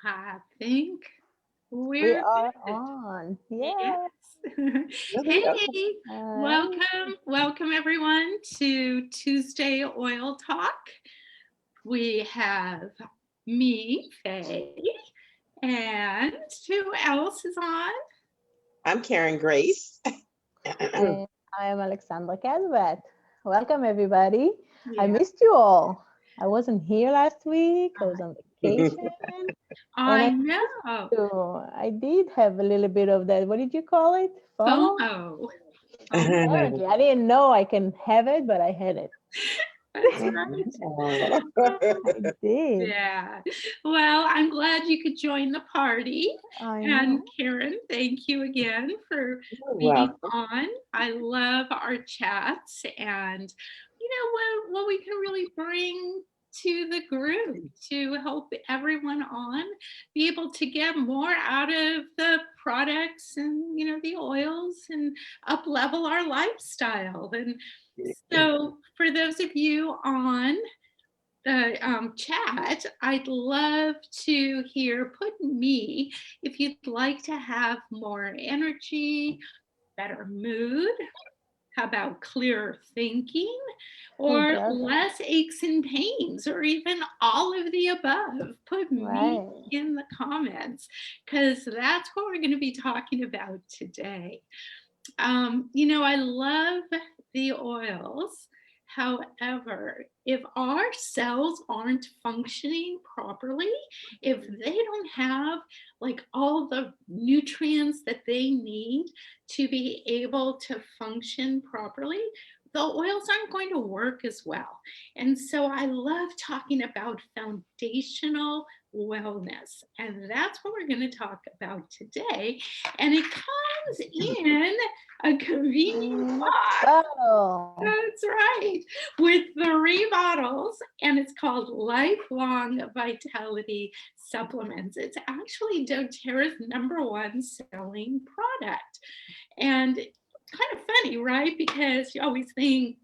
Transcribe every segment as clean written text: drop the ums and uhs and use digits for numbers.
I think We we're are good. on. Yes. Yeah. Hey, Hi. welcome everyone to Tuesday Oil Talk. We have me, Faye, and who else is on? I'm Karen Grace. And I am Alexandra Casbat. Welcome, everybody. I Yeah, missed you all. I wasn't here last week. I was on vacation. And I I know. missed you. I did have a little bit of that. What did you call it? FOMO? FOMO. FOMO. Apparently. I didn't know I can have it, but I had it. That's right. I did. Yeah. Well, I'm glad you could join the party. I And know. Karen, thank you again for You're being welcome. on. I love our chats and what we can really bring to the group to help everyone on be able to get more out of the products and the oils and up level our lifestyle. And so for those of you on the chat, I'd love to hear, put me, if you'd like to have more energy, better mood, how about clearer thinking, Who or doesn't? less aches and pains, or even all of the above? Put me Right. in the comments because that's what we're going to be talking about today. I love the oils. However, if our cells aren't functioning properly, if they don't have like all the nutrients that they need to be able to function properly, the oils aren't going to work as well. And so I love talking about foundational wellness. And that's what we're going to talk about today. And it comes in a convenient In the box. bottle. That's right. With 3 bottles, and it's called Lifelong Vitality Supplements. It's actually doTERRA's #1 selling product. And kind of funny, right? Because you always think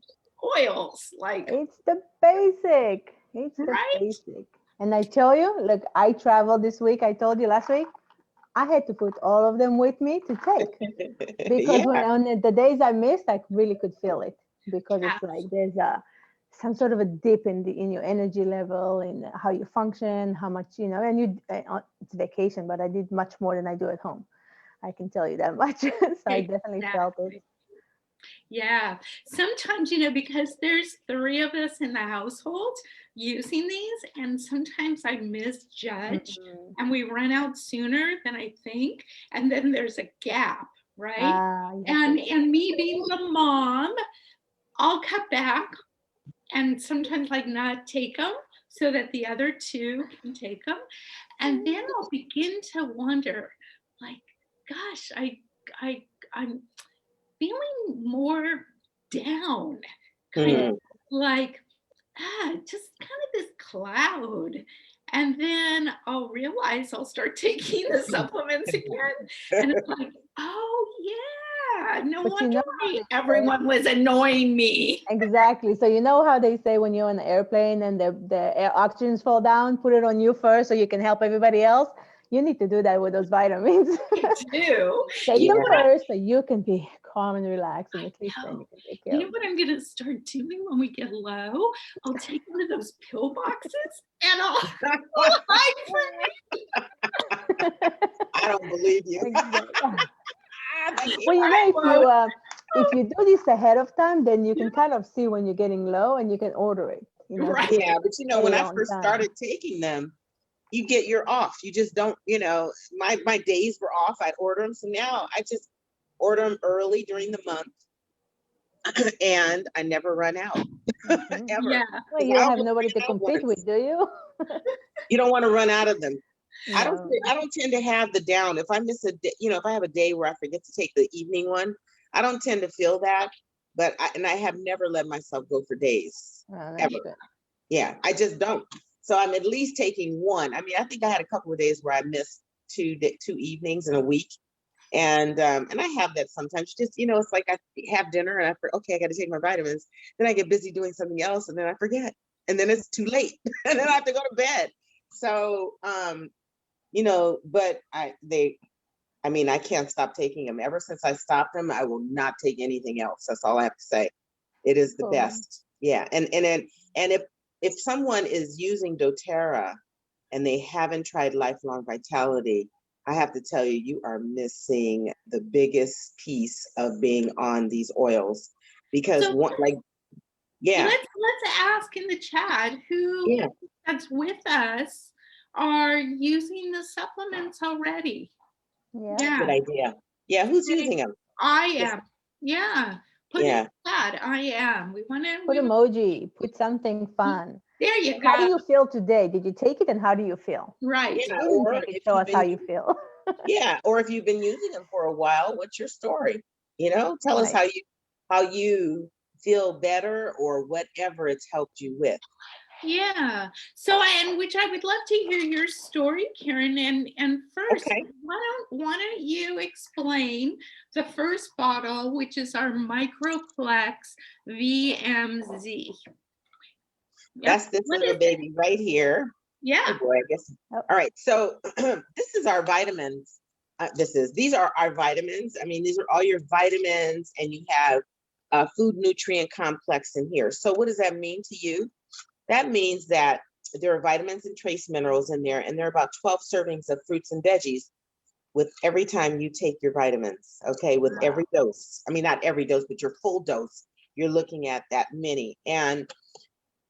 oils, like, It's the basic. It's the right? basic. And I tell you, look, I traveled this week. I told you last week, I had to put all of them with me to take because Yeah. when on the days I missed, I really could feel it because Yeah, it's like there's a some sort of a dip in your energy level in how you function, how much and it's vacation, but I did much more than I do at home. I can tell you that much. So I definitely felt it. exactly. Yeah. Sometimes, because there's 3 of us in the household using these, and sometimes I misjudge Mhm. and we run out sooner than I think. And then there's a gap, right? You have to And wait. me being the mom, I'll cut back and sometimes like not take them so that the other 2 can take them. And then I'll begin to wonder, like, gosh, I I'm feeling more down, kind of Mhm. like, just kind of this cloud. And then I'll realize I'll start taking the supplements again. And it's like, oh, yeah, no But you wonder know how why they say everyone was annoying me. exactly. So you know how they say when you're on the airplane and the oxygens fall down, put it on you first so you can help everybody else. You need to do that with those vitamins. I do. Take You know them what Yeah. first so you can be calm and relaxed, and I at least then know. you can take You care know of what I'm gonna start doing when we get low? I'll take one of those pill boxes and I'll hide from me. it. I don't believe you. Exactly. That's Well, I won't. if you do this ahead of time, then you can kind of see when you're getting low, and you can order it. To Right. yeah, but get when it I on first time. started taking them, you get your off. You just don't, my days were off. I'd order them. So now I just order them early during the month and I never run out Hmm. ever. Yeah. Well, Because you I don't have almost nobody to ran out compete with, once. do you? You don't want to run out of them. I don't. No. I don't tend to have the down. If I miss a day, if I have a day where I forget to take the evening one, I don't tend to feel that. But I have never let myself go for days Oh, that's ever. good. Yeah, I just don't. So I'm at least taking one. I mean, I think I had a couple of days where I missed two evenings in a week, and I have that sometimes. Just it's like I have dinner and okay, I got to take my vitamins. Then I get busy doing something else, and then I forget, and then it's too late, and then I have to go to bed. So but I mean, I can't stop taking them. Ever since I stopped them, I will not take anything else. That's all I have to say. It is the Cool. best. Yeah. And if someone is using doTERRA and they haven't tried Lifelong Vitality, I have to tell you, you are missing the biggest piece of being on these oils, because So yeah, let's ask in the chat who yeah, that's with us are using the supplements already. Yeah. Yeah. good idea. Yeah, who's Okay. using them? I am. Yeah. Put Yeah. in the chat. I am. We want Put to. emoji, put something fun. There you How do go. you feel today? Did you take it and how do you feel? Right. If Yeah, you didn't or take it, if show you've us how been you feel. Yeah, or if you've been using them for a while, what's your story? Tell us Right. how you feel better or whatever it's helped you with. Yeah. So which I would love to hear your story, Karen. And first, Okay. why don't you explain the first bottle, which is our Microplex VMZ. Yeah. That's this What little is it? baby right here. Yeah. Oh boy, I guess. Oh. All right. So this is our vitamins. These are our vitamins. I mean, these are all your vitamins, and you have a food nutrient complex in here. So what does that mean to you? That means that there are vitamins and trace minerals in there, and there are about 12 servings of fruits and veggies with every time you take your vitamins, okay, with every dose. I mean, not every dose, but your full dose, you're looking at that many. And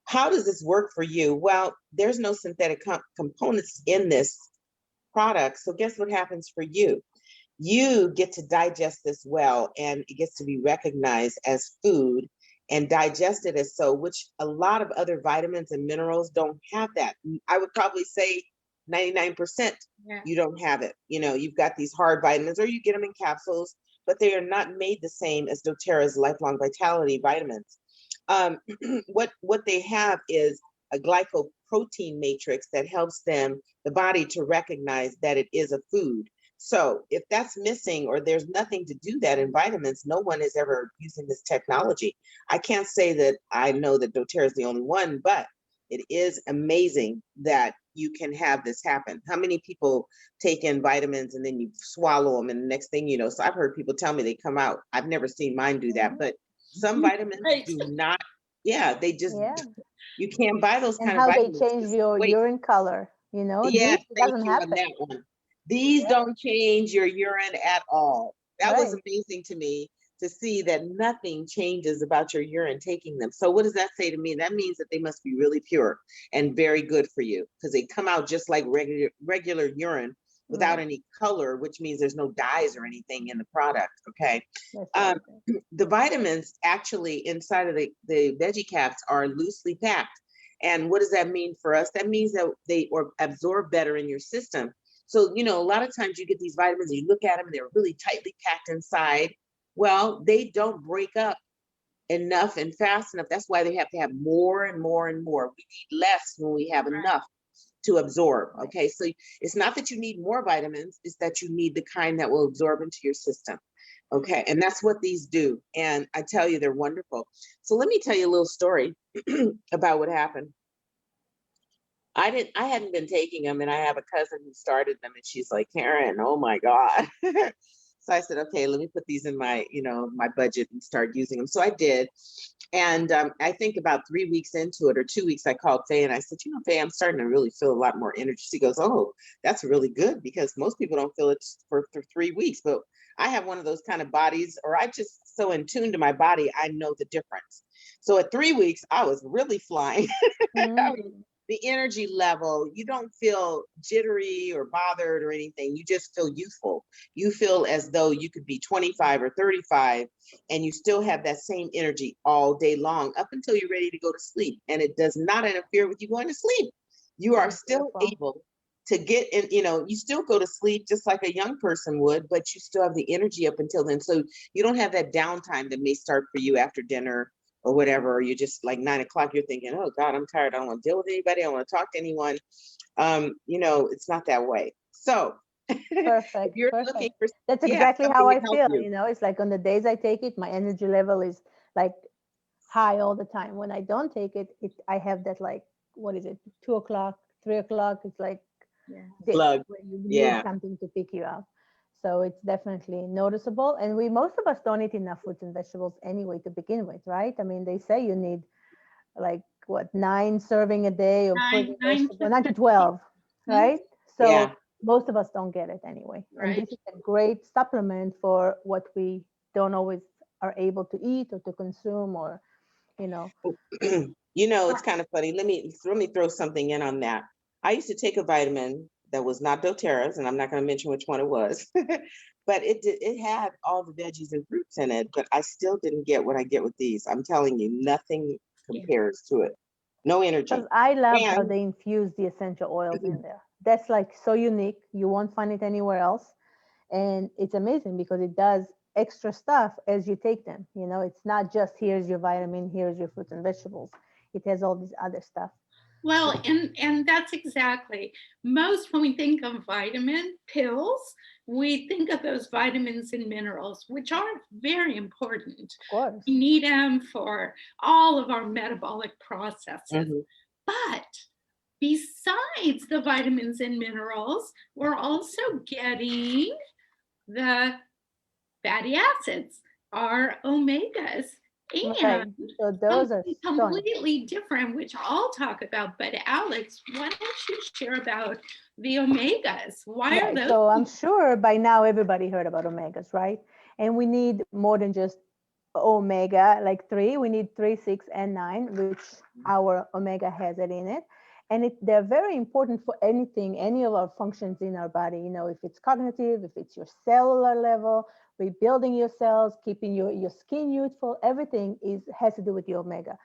how does this work for you? Well, there's no synthetic components in this product. So guess what happens for you? You get to digest this well, and it gets to be recognized as food and digested as so, which a lot of other vitamins and minerals don't have that. I would probably say 99% you don't have it. You've got these hard vitamins, or you get them in capsules, but they are not made the same as doTERRA's Lifelong Vitality vitamins. What they have is a glycoprotein matrix that helps the body to recognize that it is a food. So if that's missing, or there's nothing to do that in vitamins, no one is ever using this technology. I can't say that I know that doTERRA is the only one, but it is amazing that you can have this happen. How many people take in vitamins and then you swallow them, and the next thing you know, so I've heard people tell me they come out. I've never seen mine do that, but some vitamins Right. do not. Yeah, they just, Yeah. you can't buy those And kind of how they vitamins. change your Wait, urine color, yes, this thank doesn't you on happen. that one. These Yeah. don't change your urine at all. That was Right. amazing to me, to see that nothing changes about your urine taking them. So what does that say to me? That means that they must be really pure and very good for you, because they come out just like regular urine without Right. any color, which means there's no dyes or anything in the product. Okay. That's Um, right. the vitamins actually inside of the veggie caps are loosely packed. And what does that mean for us? That means that they absorb better in your system. So, a lot of times you get these vitamins and you look at them and they're really tightly packed inside. Well, they don't break up enough and fast enough. That's why they have to have more and more and more. We need less when we have enough to absorb. Okay. So it's not that you need more vitamins, it's that you need the kind that will absorb into your system. Okay. And that's what these do. And I tell you, they're wonderful. So let me tell you a little story about what happened. I hadn't been taking them, and I have a cousin who started them, and she's like, Karen, oh my God. So I said, okay, let me put these in my budget and start using them. So I did. And I think about 3 weeks into it, or 2 weeks, I called Faye and I said, Faye, I'm starting to really feel a lot more energy. She goes, oh, that's really good, because most people don't feel it for 3 weeks. But I have one of those kind of bodies, or I just so in tune to my body, I know the difference. So at 3 weeks, I was really flying. Mm. The energy level, you don't feel jittery or bothered or anything. You just feel youthful. You feel as though you could be 25 or 35 and you still have that same energy all day long up until you're ready to go to sleep. And it does not interfere with you going to sleep. You are That's still beautiful. able to get in, you still go to sleep just like a young person would, but you still have the energy up until then. So you don't have that downtime that may start for you after dinner or whatever, or you're just like 9 o'clock, you're thinking, oh God, I'm tired. I don't want to deal with anybody. I don't want to talk to anyone. It's not that way. So if Perfect. you're Perfect. looking for, That's yeah, exactly something how to I help feel. you. It's like on the days I take it, my energy level is like high all the time. When I don't take it, I have that like, what is it, 2 o'clock, 3 o'clock? It's like dip Plug. where you Yeah. need something to pick you up. So it's definitely noticeable. And most of us don't eat enough fruits and vegetables anyway to begin with, right? I mean, they say you need like what, 9 serving a day of fruit and Nine vegetable, to 9 to 12, 13, right? So Yeah. most of us don't get it anyway. And right? this is a great supplement for what we don't always are able to eat or to consume, or, you know. You know, it's kind of funny. Let me throw something in on that. I used to take a vitamin that was not doTERRA's, and I'm not going to mention which one it was, but it had all the veggies and fruits in it, but I still didn't get what I get with these. I'm telling you, nothing Yeah. compares to it. No Because energy. I love how And they infuse the essential oils in there. That's like so unique. You won't find it anywhere else. And it's amazing because it does extra stuff as you take them. You know, it's not just here's your vitamin, here's your fruits and vegetables. It has all this other stuff. Well, and that's exactly, most when we think of vitamin pills, we think of those vitamins and minerals, which are very important. Of course. We need them for all of our metabolic processes. Mhm. But besides the vitamins and minerals, we're also getting the fatty acids, our omegas, Right. and So those are something stunning. completely different, which I'll talk about. But Alex, why don't you share about the omegas? Why are Right. those? So I'm sure by now everybody heard about omegas, right? And we need more than just omega, like 3. We need 3, 6, and 9, which our omega has it in it. And they're very important for anything, any of our functions in our body. You know, if it's cognitive, if it's your cellular level, rebuilding your cells, keeping your skin youthful, everything has to do with the omega.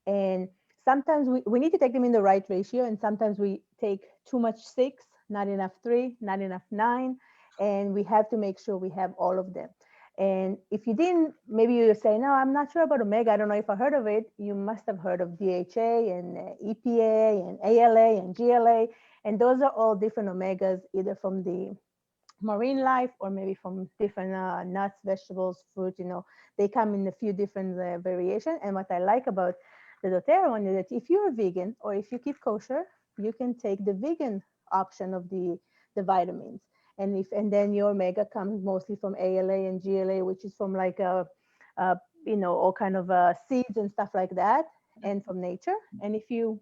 And sometimes we need to take them in the right ratio, and sometimes we take too much 6, not enough 3, not enough 9, and we have to make sure we have all of them. And if you didn't, maybe you say, no, I'm not sure about omega, I don't know if I heard of it. You must have heard of DHA and EPA and ALA and GLA, and those are all different omegas, either from the marine life or maybe from different nuts, vegetables, fruit. You know, they come in a few different variations. And what I like about the doTERRA one is that if you're a vegan or if you keep kosher, you can take the vegan option of the vitamins. And then your omega comes mostly from ALA and GLA, which is from like you know, all kind of seeds and stuff like that, and from nature. And if you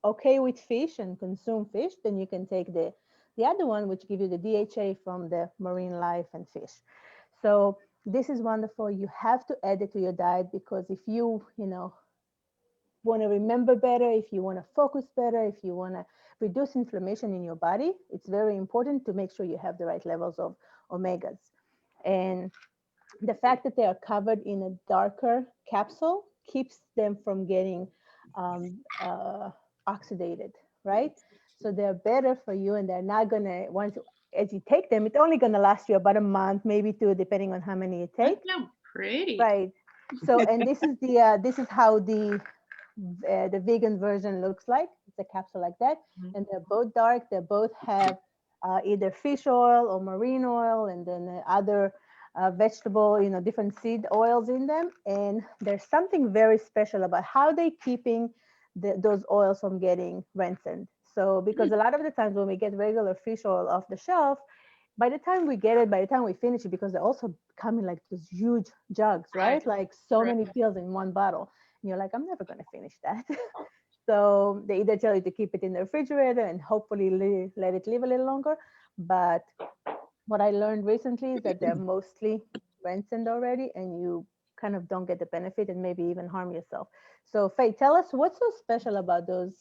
okay with fish and consume fish, then you can take the other one, which give you the DHA from the marine life and fish. So this is wonderful. You have to add it to your diet, because if you know, want to remember better, if you want to focus better, if you want to reduce inflammation in your body, it's very important to make sure you have the right levels of omegas. And the fact that they are covered in a darker capsule keeps them from getting oxidated, right? So they're better for you, and they're not gonna, once as you take them, it's only gonna last you about a month, maybe 2, depending on how many you take. That's so pretty. Right. So, and this is how the vegan version looks like. It's a capsule like that, and they're both dark. They both have either fish oil or marine oil, and then other vegetable, you know, different seed oils in them. And there's something very special about how they keeping those oils from getting rancid. So, because a lot of the times when we get regular fish oil off the shelf, by the time we get it, by the time we finish it, because they also come in like those huge jugs, right? Like so many pills in one bottle. And you're like, I'm never going to finish that. So they either tell you to keep it in the refrigerator and hopefully let it live a little longer. But what I learned recently is that they're mostly rancid already, and you kind of don't get the benefit and maybe even harm yourself. So Faye, tell us what's so special about those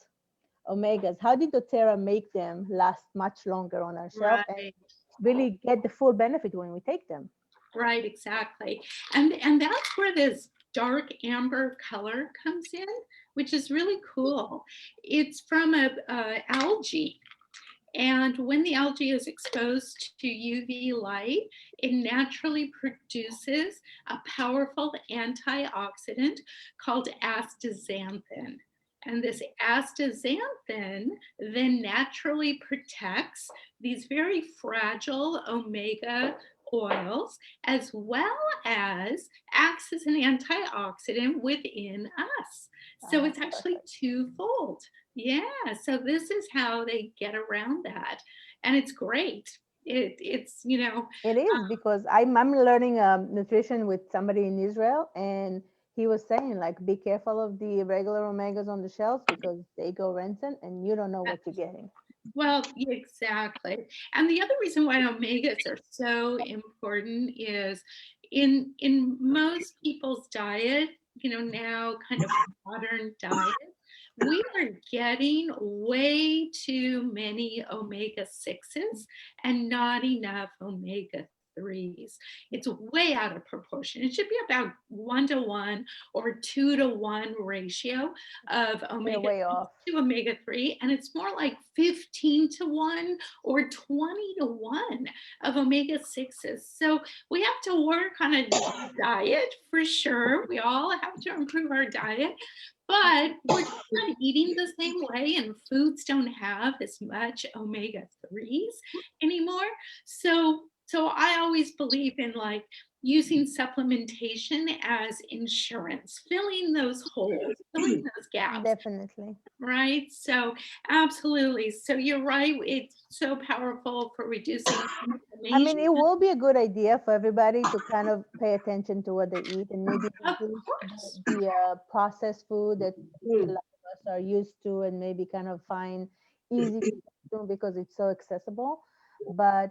omegas. How did doTERRA make them last much longer on our shelf and Right. really get the full benefit when we take them? Right, exactly. And that's where this dark amber color comes in, which is really cool. It's from a algae. And when the algae is exposed to UV light, it naturally produces a powerful antioxidant called astaxanthin. And this astaxanthin then naturally protects these very fragile omega oils, as well as acts as an antioxidant within us. So it's actually twofold. Yeah, so this is how they get around that. and it's great. It's, you know, It is because I'm learning nutrition with somebody in Israel, and he was saying like, be careful of the regular omegas on the shelves because they go rancid, and you don't know what you're getting. well, yeah, exactly. And the other reason why omegas are so important is in most people's diet, you know, now kind of modern diet, we are getting way too many omega 6s and not enough omega 3s. It's way out of proportion. It should be about 1 to 1 or 2 to 1 ratio of They're omega way off. to omega 3, and it's more like 15 to 1 or 20 to 1 of omega 6s. So we have to work on a diet for sure. We all have to improve our diet, but we're just not eating the same way, and foods don't have as much omega 3s anymore. So I always believe in like using supplementation as insurance, filling those holes, filling those gaps. Definitely. Right. So absolutely. So you're right. It's so powerful for reducing I mean, inflammation. it will be a good idea for everybody to kind of pay attention to what they eat and maybe Of reduce course. the processed food that a Mm. lot of us are used to, and maybe kind of find easy to consume because it's so accessible. But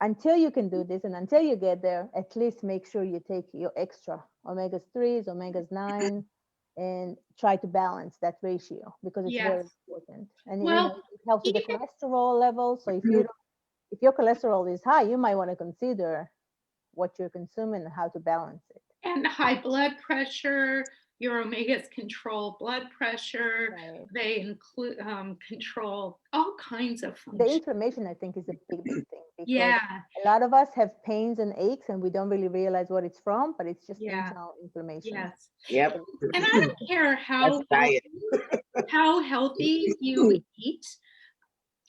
until you can do this and until you get there, at least make sure you take your extra omega 3s, omega 9, and try to balance that ratio because it's very Yes. important. And you know, Well, it helps with the even cholesterol level. So if your cholesterol is high, you might want to consider what you're consuming and how to balance it. and high blood pressure, your omegas control blood pressure. Right. They include control all kinds of The functions. inflammation, I think, is a big thing because Yeah. a lot of us have pains and aches and we don't really realize what it's from, but it's just Yeah. internal inflammation. Yes. Yep. And I don't care That's diet. how healthy you eat.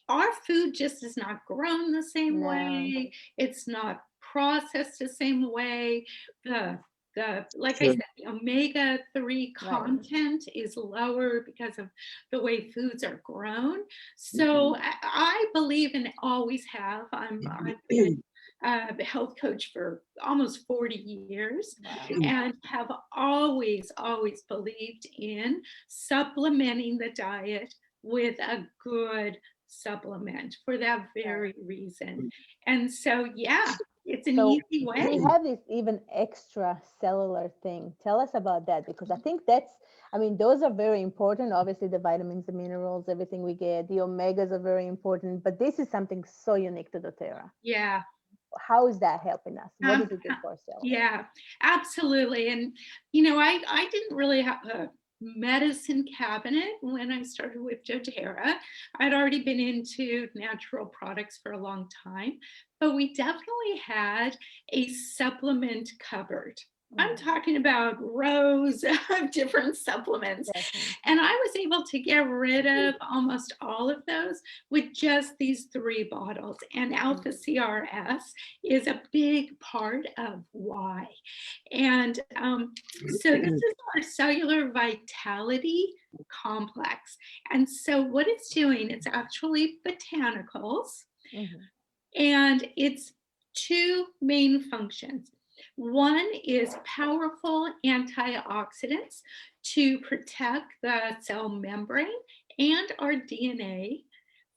Our food just is not grown the same No. way. It's not processed the same way. The like I True. said, the omega 3 Right. content is lower because of the way foods are grown. So I believe and always have. I've been a health coach for almost 40 years Wow. and have always believed in supplementing the diet with a good supplement for that very reason. And so, yeah, it's an So easy way. we have this even extra cellular thing. Tell us about that because I think I mean, those are very important. Obviously, the vitamins, the minerals, everything we get, the omegas are very important, but this is something so unique to doTERRA. Yeah. How is that helping us? What does it do for our cells? Yeah, absolutely. And, you know, I didn't really have a medicine cabinet when I started with doTERRA. I'd already been into natural products for a long time, but we definitely had a supplement cupboard. I'm talking about rows of different supplements. Definitely. And I was able to get rid of almost all of those with just these 3 bottles. And Alpha CRS is a big part of why. And so this is our cellular vitality complex. And so what it's doing, it's actually botanicals, Mhm. and it's 2 main functions. One is powerful antioxidants to protect the cell membrane and our DNA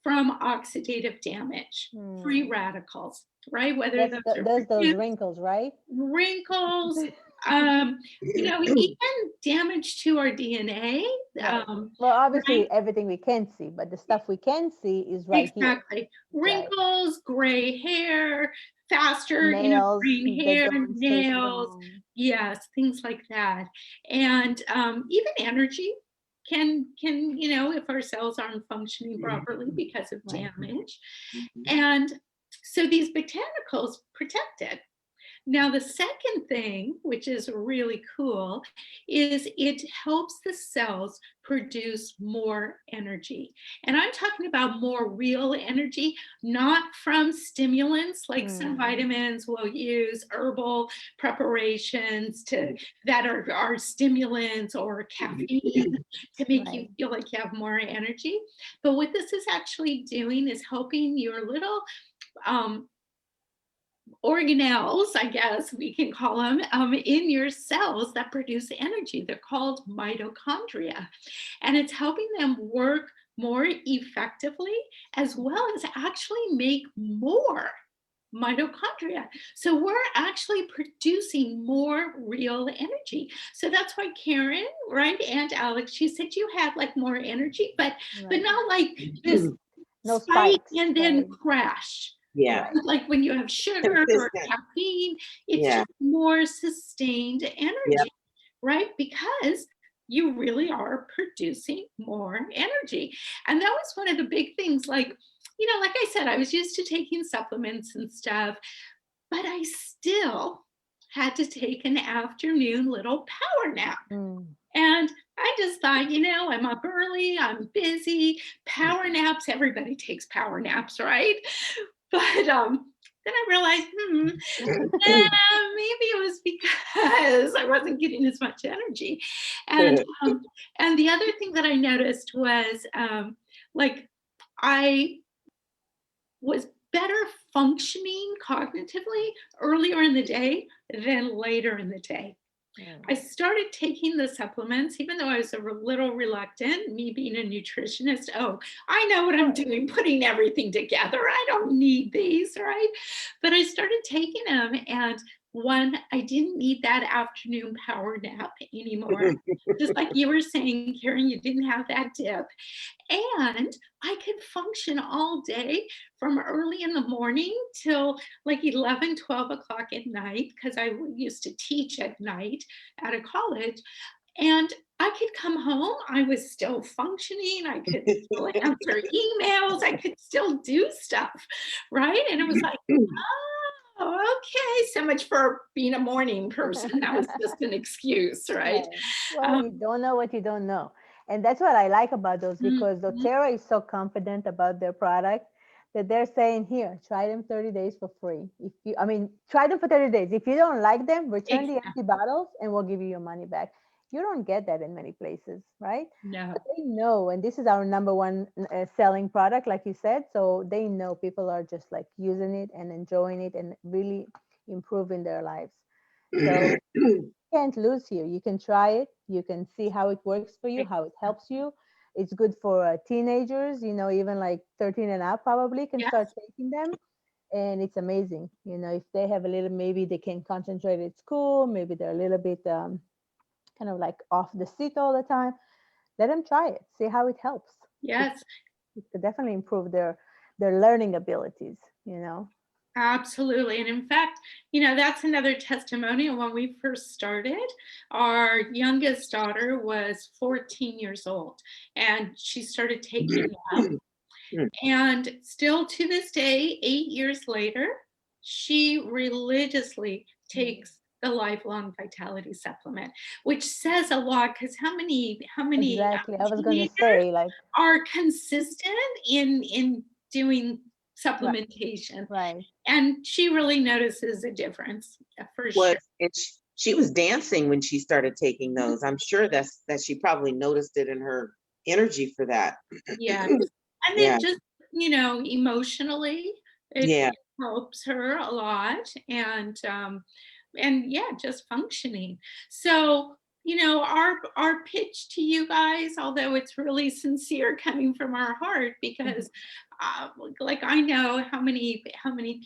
from oxidative damage, free radicals, right? Whether That's those are those produced wrinkles, right? wrinkles, you know, even damage to our DNA. Right. Well, obviously Right? everything we can't see, but the stuff we can see is right here. Exactly. Wrinkles, gray hair, faster, you know, Nails graying that hair, don't stay so nails, long. yes, things like that. And even energy can, you know, if our cells aren't functioning properly because of Right. damage. And so these botanicals protect it. Now, the second thing, which is really cool, is it helps the cells produce more energy. And I'm talking about more real energy, not from stimulants like some vitamins will use herbal preparations that are stimulants or caffeine to make you Right. feel like you have more energy. But what this is actually doing is helping your little um, organelles, I guess we can call them, in your cells that produce energy. They're called mitochondria. And it's helping them work more effectively, as well as actually make more mitochondria. So we're actually producing more real energy. So that's why Karen, right, and Alex, you said you had like more energy, but Right. not like this No spike spikes. and Right. then crash. Yeah, Right. Like when you have sugar or consistent. caffeine, it's Yeah, just more sustained yeah. energy, right? Because you really are producing more energy. And that was one of the big things. Like, like I said, I was used to taking supplements and stuff, but I still had to take an afternoon little power nap. Mm. And I just thought, I'm up early, I'm busy. Power naps, everybody takes power naps, right? But then I realized, maybe it was because I wasn't getting as much energy. And and the other thing that I noticed was like I was better functioning cognitively earlier in the day than later in the day. I started taking the supplements, even though I was a little reluctant, me being a nutritionist. Oh, I know what I'm doing, putting everything together. I don't need these, right? But I started taking them, and one, I didn't need that afternoon power nap anymore. Just like you were saying, Karen, you didn't have that dip. And I could function all day from early in the morning till like 11, 12 o'clock at night, because I used to teach at night at a college. And I could come home, I was still functioning, I could still answer emails, I could still do stuff, right? And it was like, oh, okay, so much for being a morning person. That was just an excuse, right? Right. Well, Um, you don't know what you don't know. And that's what I like about those, because mhm. doTERRA is so confident about their product that they're saying, here, try them 30 days for free. Try them for 30 days. If you don't like them, return the Exactly. empty bottles and we'll give you your money back. You don't get that in many places, right? But No. they know, and this is our number one selling product, like you said. So they know people are just like using it and enjoying it and really improving their lives. So can't lose here. You can try it. You can see how it works for you, how it helps you. It's good for teenagers, even like 13 and up probably can Yes. start taking them. And it's amazing. If they have a little, maybe they can concentrate at school, maybe they're a little bit kind of like off the seat all the time. Let them try it, see how it helps. Yes. It could definitely improve their learning abilities. Absolutely. And in fact, that's another testimonial. When we first started, our youngest daughter was 14 years old and she started taking them. And still to this day, 8 years later, she religiously takes the lifelong vitality supplement, which says a lot, because how many Exactly. I was going to teenagers say, like, are consistent in doing right, supplementation, right. and she really notices a difference, for Was sure. and she was dancing when she started taking those. I'm sure that she probably noticed it in her energy for that. Yeah. And Yeah, it just, emotionally, it yeah. helps her a lot, and yeah, just functioning. So, our pitch to you guys, although it's really sincere coming from our heart, because like I know how many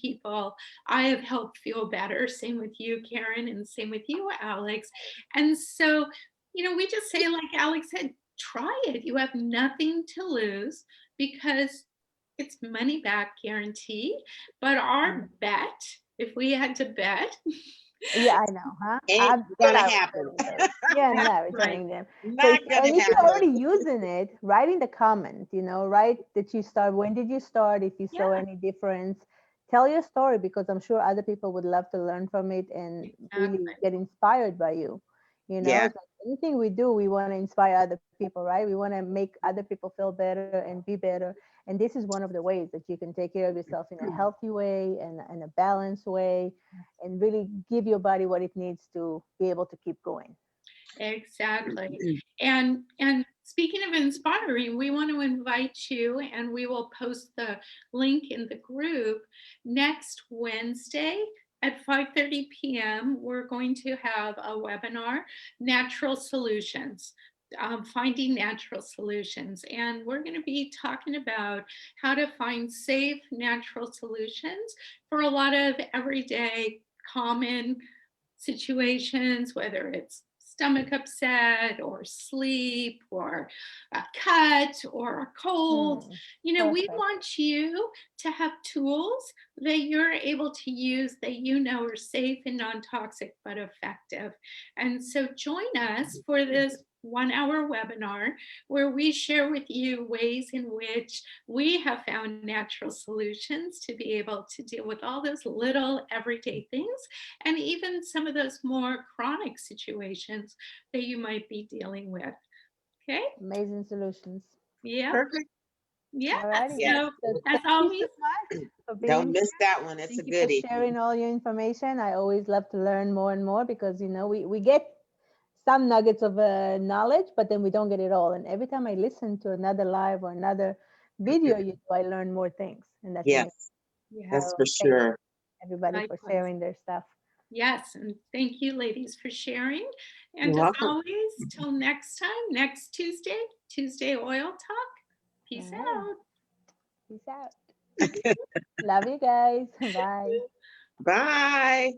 people I have helped feel better. Same with you, Karen, and same with you, Alex. And so, we just say, like Alex said, try it. You have nothing to lose, because it's money back guarantee. But our Mm. bet, if we had to bet, Yeah, I know, huh? Ain't You're gonna not happen. returning those. You're that's not right. returning them. So Not gonna if you're happen. already using it, write in the comment, write that you start. When did you start? If you saw Yeah. any difference, tell your story, because I'm sure other people would love to learn from it and really Exactly. get inspired by you. You know, Yeah. it's like anything we do, we want to inspire other people, right? We want to make other people feel better and be better. And this is one of the ways that you can take care of yourself in a healthy way and in a balanced way, and really give your body what it needs to be able to keep going. Exactly. And speaking of inspiring, we want to invite you, and we will post the link in the group next Wednesday at 5:30 p.m. We're going to have a webinar, Natural Solutions. Finding natural solutions. And we're going to be talking about how to find safe natural solutions for a lot of everyday common situations, whether it's stomach upset or sleep or a cut or a cold. Hmm, You know, we perfect. want you to have tools that you're able to use that you know are safe and non-toxic but effective. And so join us for this 1 hour webinar where we share with you ways in which we have found natural solutions to be able to deal with all those little everyday things and even some of those more chronic situations that you might be dealing with. Okay. Amazing solutions. Yeah. Perfect. Yeah. All righty. Yes. So So as thank you always, so much for being Don't here. miss that one. It's a Thank you for goodie. sharing all your information. I always love to learn more and more, because you know we get some nuggets of knowledge, but then we don't get it all. And every time I listen to another live or another video you do, I learn more things, and that's amazing. Yes, yeah, that's So for thank sure. everybody for likewise. sharing their stuff. Yes. And thank you, ladies, for sharing. And You're as welcome. always, till next time, next Tuesday, Tuesday Oil Talk. All Peace right. out. Peace out. Love you guys. Bye. Bye.